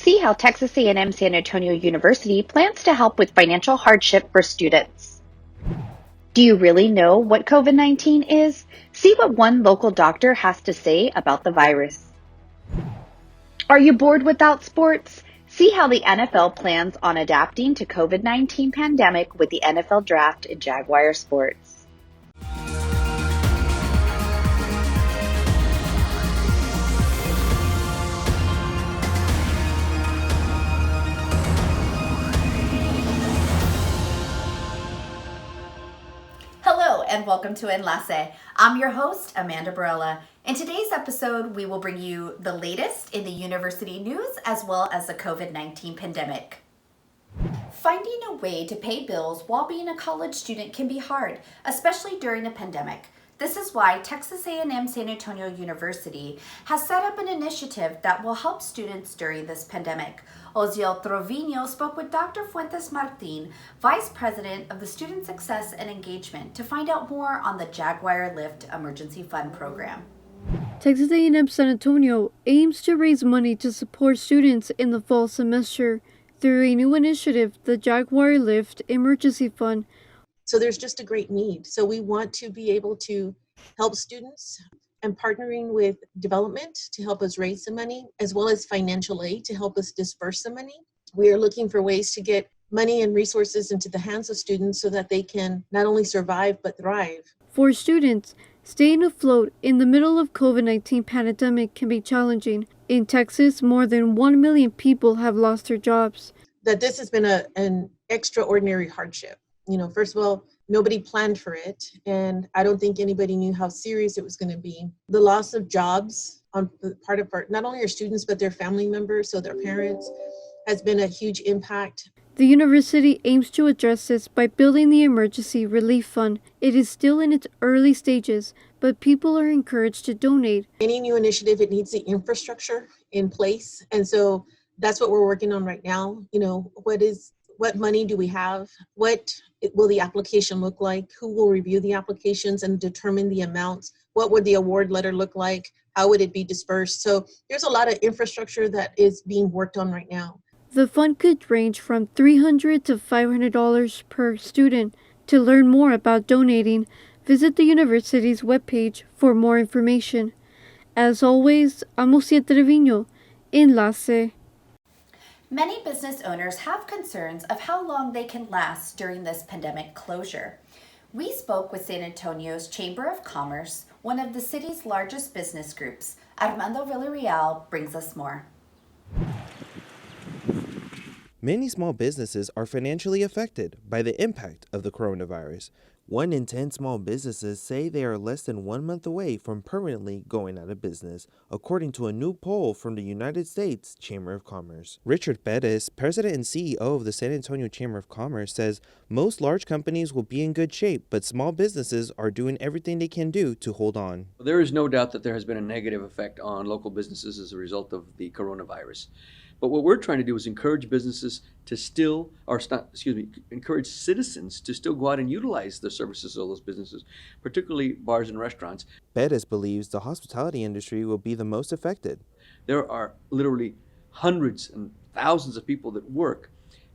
See how Texas A&M San Antonio University plans to help with financial hardship for students. Do you really know what COVID-19 is? See what one local doctor has to say about the virus. Are you bored without sports? See how the NFL plans on adapting to COVID-19 pandemic with the NFL draft in Jaguar sports. Hello and welcome to Enlace. I'm your host, Amanda Barela. In today's episode, we will bring you the latest in the university news as well as the COVID-19 pandemic. Finding a way to pay bills while being a college student can be hard, especially during a pandemic. This is why Texas A&M San Antonio University has set up an initiative that will help students during this pandemic. Oziel Trevino spoke with Dr. Fuentes Martin, Vice President of the Student Success and Engagement, to find out more on the Jaguar Lift Emergency Fund program. Texas A&M San Antonio aims to raise money to support students in the fall semester through a new initiative, the Jaguar Lift Emergency Fund. So there's just a great need. So we want to be able to help students and partnering with development to help us raise some money, as well as financial aid to help us disperse the money. We are looking for ways to get money and resources into the hands of students so that they can not only survive, but thrive. For students, staying afloat in the middle of COVID-19 pandemic can be challenging. In Texas, more than 1 million people have lost their jobs. That this has been an extraordinary hardship. First of all, nobody planned for it, and I don't think anybody knew how serious it was going to be. The loss of jobs on the part of not only our students, but their family members, so their parents, has been a huge impact. The university aims to address this by building the Emergency Relief Fund. It is still in its early stages, but people are encouraged to donate. Any new initiative, it needs the infrastructure in place, and so that's what we're working on right now. What money do we have? What will the application look like? Who will review the applications and determine the amounts? What would the award letter look like? How would it be dispersed? So there's a lot of infrastructure that is being worked on right now. The fund could range from $300 to $500 per student. To learn more about donating, visit the university's webpage for more information. As always, I'm Oziel Trevino, Enlace. Many business owners have concerns of how long they can last during this pandemic closure. We spoke with San Antonio's Chamber of Commerce, one of the city's largest business groups. Armando Villarreal brings us more. Many small businesses are financially affected by the impact of the coronavirus. 1 in 10 small businesses say they are less than 1 month away from permanently going out of business, according to a new poll from the United States Chamber of Commerce. Richard Perez, president and CEO of the San Antonio Chamber of Commerce, says most large companies will be in good shape, but small businesses are doing everything they can do to hold on. There is no doubt that there has been a negative effect on local businesses as a result of the coronavirus. But what we're trying to do is encourage businesses to encourage citizens to still go out and utilize the services of those businesses, particularly bars and restaurants. Perez believes the hospitality industry will be the most affected. There are literally hundreds and thousands of people that work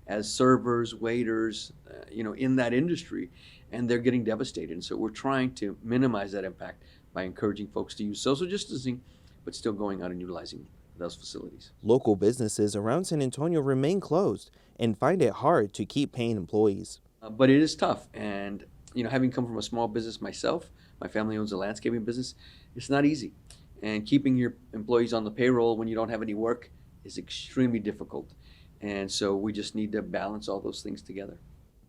as servers, waiters, in that industry, and they're getting devastated. And so we're trying to minimize that impact by encouraging folks to use social distancing, but still going out and utilizing those facilities. Local businesses around San Antonio remain closed and find it hard to keep paying employees. But it is tough. And, having come from a small business myself, my family owns a landscaping business, it's not easy. And keeping your employees on the payroll when you don't have any work is extremely difficult. And so we just need to balance all those things together.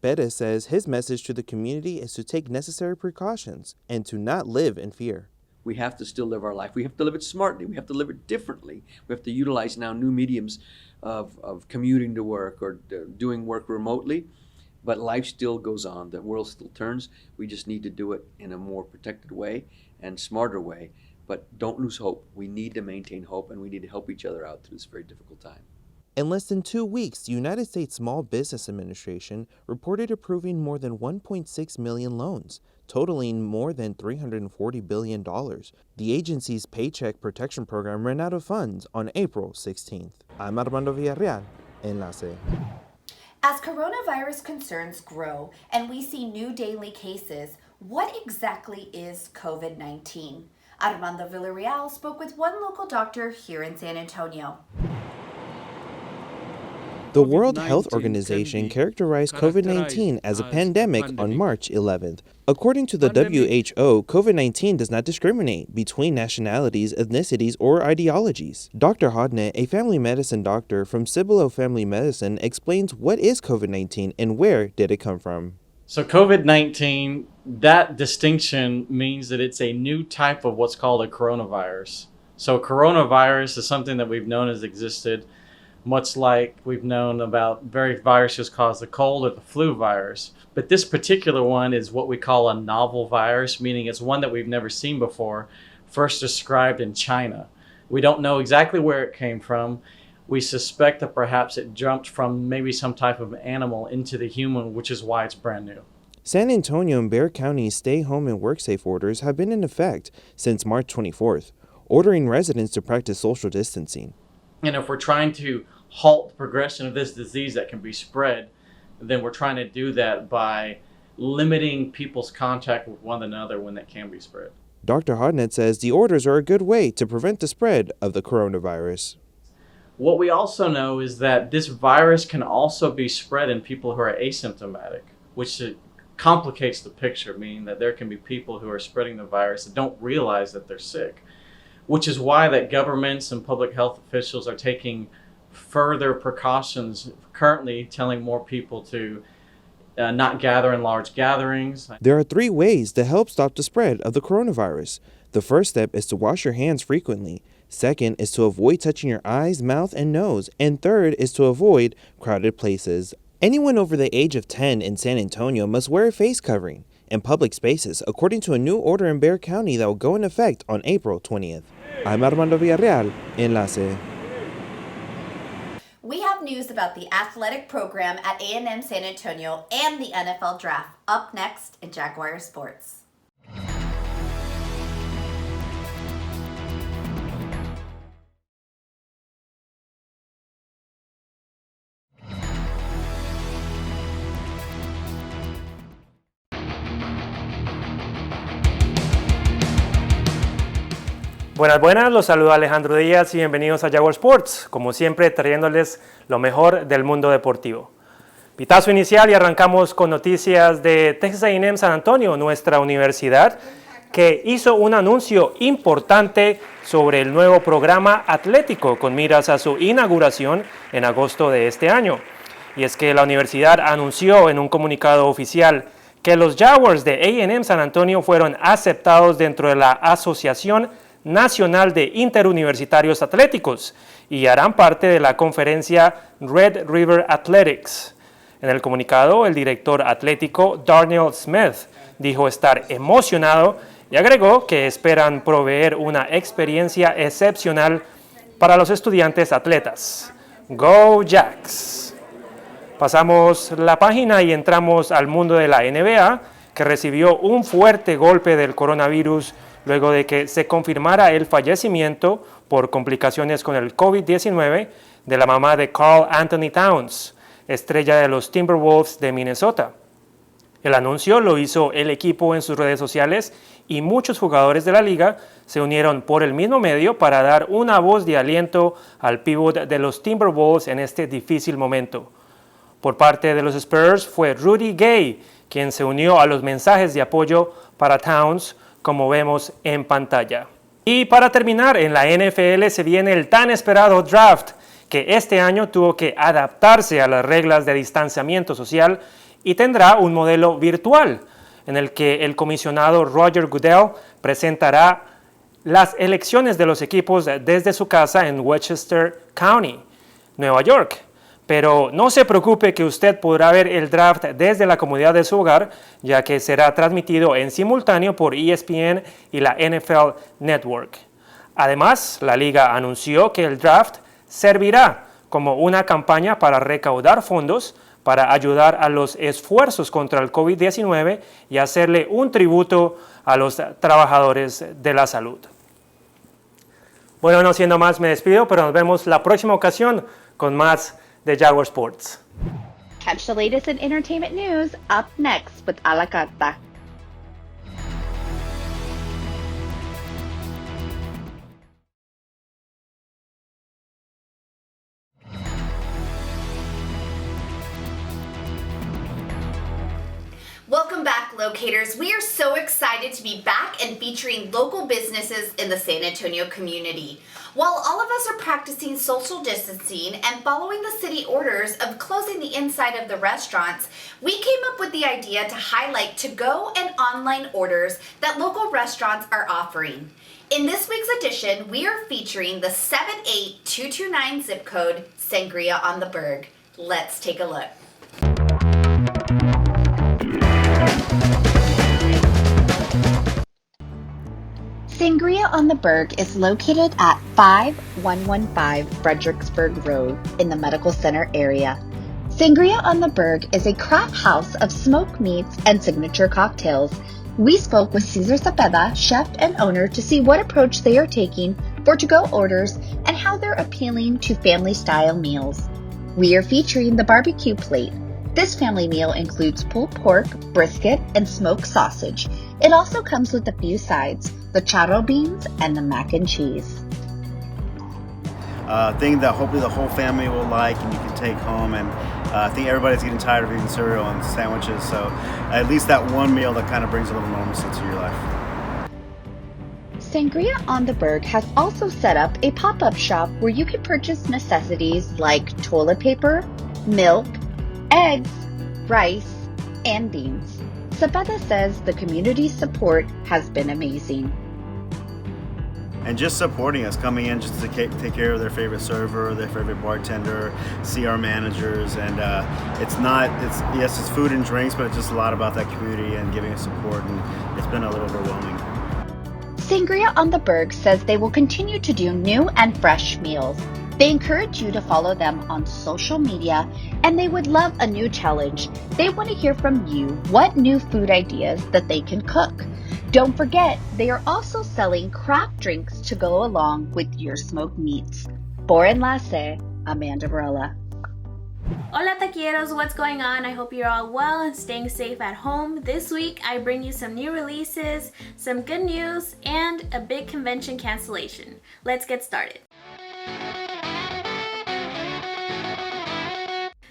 Perez says his message to the community is to take necessary precautions and to not live in fear. We have to still live our life. We have to live it smartly. We have to live it differently. We have to utilize now new mediums of commuting to work or doing work remotely. But life still goes on. The world still turns. We just need to do it in a more protected way and smarter way. But don't lose hope. We need to maintain hope, and we need to help each other out through this very difficult time. In less than 2 weeks, the United States Small Business Administration reported approving more than 1.6 million loans, totaling more than $340 billion. The agency's Paycheck Protection Program ran out of funds on April 16th. I'm Armando Villarreal, Enlace. As coronavirus concerns grow and we see new daily cases, what exactly is COVID-19? Armando Villarreal spoke with one local doctor here in San Antonio. The World Health Organization characterized COVID-19 as a pandemic on March 11th. According to the WHO, COVID-19 does not discriminate between nationalities, ethnicities, or ideologies. Dr. Hodnett, a family medicine doctor from Cibolo Family Medicine, explains what is COVID-19 and where did it come from. So COVID-19, that distinction means that it's a new type of what's called a coronavirus. So coronavirus is something that we've known has existed, much like we've known about various viruses cause the cold or the flu virus. But this particular one is what we call a novel virus, meaning it's one that we've never seen before, first described in China. We don't know exactly where it came from. We suspect that perhaps it jumped from maybe some type of animal into the human, which is why it's brand new. San Antonio and Bexar County stay home and work safe orders have been in effect since March 24th, ordering residents to practice social distancing. And if we're trying to halt the progression of this disease that can be spread, then we're trying to do that by limiting people's contact with one another when that can be spread. Dr. Hodnett says the orders are a good way to prevent the spread of the coronavirus. What we also know is that this virus can also be spread in people who are asymptomatic, which complicates the picture, meaning that there can be people who are spreading the virus that don't realize that they're sick, which is why that governments and public health officials are taking further precautions, currently telling more people to not gather in large gatherings. There are 3 ways to help stop the spread of the coronavirus. The first step is to wash your hands frequently. Second is to avoid touching your eyes, mouth, and nose. And third is to avoid crowded places. Anyone over the age of 10 in San Antonio must wear a face covering in public spaces, according to a new order in Bexar County that will go in effect on April 20th. I'm Armando Villarreal, Enlace. We have news about the athletic program at A&M San Antonio and the NFL draft up next in Jaguar Sports. Buenas, buenas, los saluda Alejandro Díaz y bienvenidos a Jaguar Sports, como siempre trayéndoles lo mejor del mundo deportivo. Pitazo inicial y arrancamos con noticias de Texas A&M San Antonio, nuestra universidad, que hizo un anuncio importante sobre el nuevo programa atlético con miras a su inauguración en agosto de este año. Y es que la universidad anunció en un comunicado oficial que los Jaguars de A&M San Antonio fueron aceptados dentro de la Asociación Nacional de Interuniversitarios Atléticos y harán parte de la conferencia Red River Athletics. En el comunicado, el director atlético Darnell Smith dijo estar emocionado y agregó que esperan proveer una experiencia excepcional para los estudiantes atletas. ¡Go Jacks! Pasamos la página y entramos al mundo de la NBA, que recibió un fuerte golpe del coronavirus luego de que se confirmara el fallecimiento por complicaciones con el COVID-19 de la mamá de Karl Anthony Towns, estrella de los Timberwolves de Minnesota. El anuncio lo hizo el equipo en sus redes sociales y muchos jugadores de la liga se unieron por el mismo medio para dar una voz de aliento al pívot de los Timberwolves en este difícil momento. Por parte de los Spurs fue Rudy Gay quien se unió a los mensajes de apoyo para Towns, como vemos en pantalla. Y para terminar, en la NFL se viene el tan esperado draft, que este año tuvo que adaptarse a las reglas de distanciamiento social y tendrá un modelo virtual, en el que el comisionado Roger Goodell presentará las elecciones de los equipos desde su casa en Westchester County, Nueva York. Pero no se preocupe que usted podrá ver el draft desde la comodidad de su hogar, ya que será transmitido en simultáneo por ESPN y la NFL Network. Además, la liga anunció que el draft servirá como una campaña para recaudar fondos para ayudar a los esfuerzos contra el COVID-19 y hacerle un tributo a los trabajadores de la salud. Bueno, no siendo más, me despido, pero nos vemos la próxima ocasión con más de Jaguar Sports. Catch the latest in entertainment news up next with A la Carta. Welcome back, locators. We are so excited to be back and featuring local businesses in the San Antonio community. While all of us are practicing social distancing and following the city orders of closing the inside of the restaurants, we came up with the idea to highlight to-go and online orders that local restaurants are offering. In this week's edition, we are featuring the 78229 zip code Sangria on the Berg. Let's take a look. Sangria on the Berg is located at 5115 Fredericksburg Road in the Medical Center area. Sangria on the Berg is a craft house of smoked meats and signature cocktails. We spoke with Cesar Cepeda, chef and owner, to see what approach they are taking for to-go orders and how they're appealing to family-style meals. We are featuring the barbecue plate. This family meal includes pulled pork, brisket, and smoked sausage. It also comes with a few sides, the charro beans and the mac and cheese. Thing that hopefully the whole family will like and you can take home. And I think everybody's getting tired of eating cereal and sandwiches, so at least that one meal that kind of brings a little normalcy to your life. Sangria on the Berg has also set up a pop-up shop where you can purchase necessities like toilet paper, milk, eggs, rice, and beans. Cepeda says the community support has been amazing. And just supporting us, coming in just to take care of their favorite server, their favorite bartender, see our managers, and it's food and drinks, but it's just a lot about that community and giving us support, and it's been a little overwhelming. Sangria on the Berg says they will continue to do new and fresh meals. They encourage you to follow them on social media, and they would love a new challenge. They want to hear from you what new food ideas that they can cook. Don't forget, they are also selling craft drinks to go along with your smoked meats. For Enlace, Amanda Barela. Hola taquilleros, what's going on? I hope you're all well and staying safe at home. This week I bring you some new releases, some good news, and a big convention cancellation. Let's get started.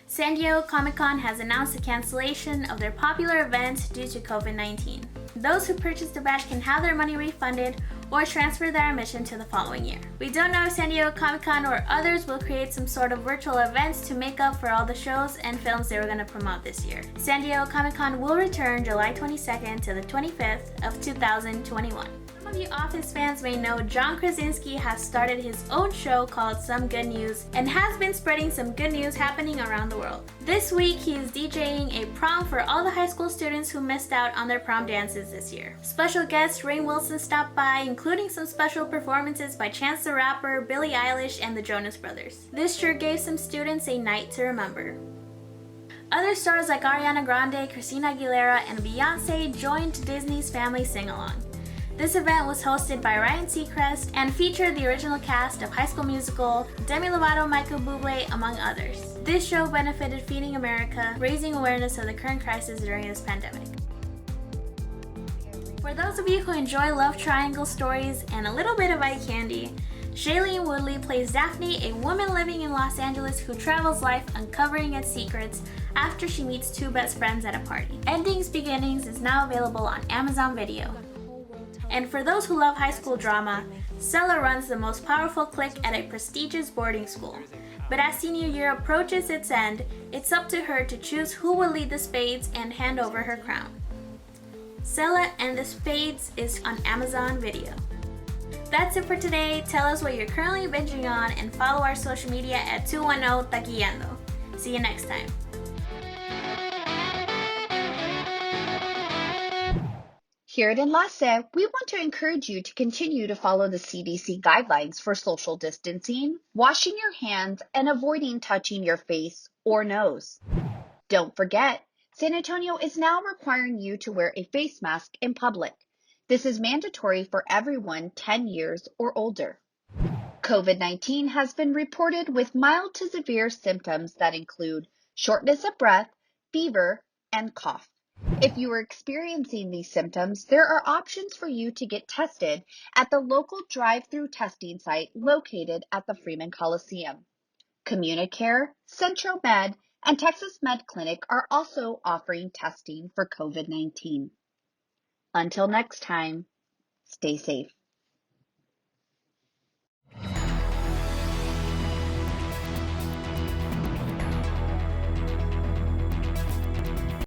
San Diego Comic-Con has announced the cancellation of their popular event due to COVID-19. Those who purchased a badge can have their money refunded or transfer their admission to the following year. We don't know if San Diego Comic-Con or others will create some sort of virtual events to make up for all the shows and films they were going to promote this year. San Diego Comic-Con will return July 22nd to the 25th of 2021. Some of you Office fans may know John Krasinski has started his own show called Some Good News and has been spreading some good news happening around the world. This week he is DJing a prom for all the high school students who missed out on their prom dances this year. Special guest Rainn Wilson stopped by, including some special performances by Chance the Rapper, Billie Eilish, and the Jonas Brothers. This sure gave some students a night to remember. Other stars like Ariana Grande, Christina Aguilera, and Beyoncé joined Disney's Family Sing-Along. This event was hosted by Ryan Seacrest and featured the original cast of High School Musical, Demi Lovato, Michael Bublé, among others. This show benefited Feeding America, raising awareness of the current crisis during this pandemic. For those of you who enjoy love triangle stories and a little bit of eye candy, Shailene Woodley plays Daphne, a woman living in Los Angeles who travels life uncovering its secrets after she meets two best friends at a party. Endings Beginnings is now available on Amazon Video. And for those who love high school drama, Stella runs the most powerful clique at a prestigious boarding school. But as senior year approaches its end, it's up to her to choose who will lead the Spades and hand over her crown. Stella and the Spades is on Amazon Video. That's it for today. Tell us what you're currently binging on and follow our social media at 210 Taquillando. See you next time. Here at Enlace, we want to encourage you to continue to follow the CDC guidelines for social distancing, washing your hands, and avoiding touching your face or nose. Don't forget, San Antonio is now requiring you to wear a face mask in public. This is mandatory for everyone 10 years or older. COVID-19 has been reported with mild to severe symptoms that include shortness of breath, fever, and cough. If you are experiencing these symptoms, there are options for you to get tested at the local drive-through testing site located at the Freeman Coliseum. Communicare, Central Med, and Texas Med Clinic are also offering testing for COVID-19. Until next time, stay safe.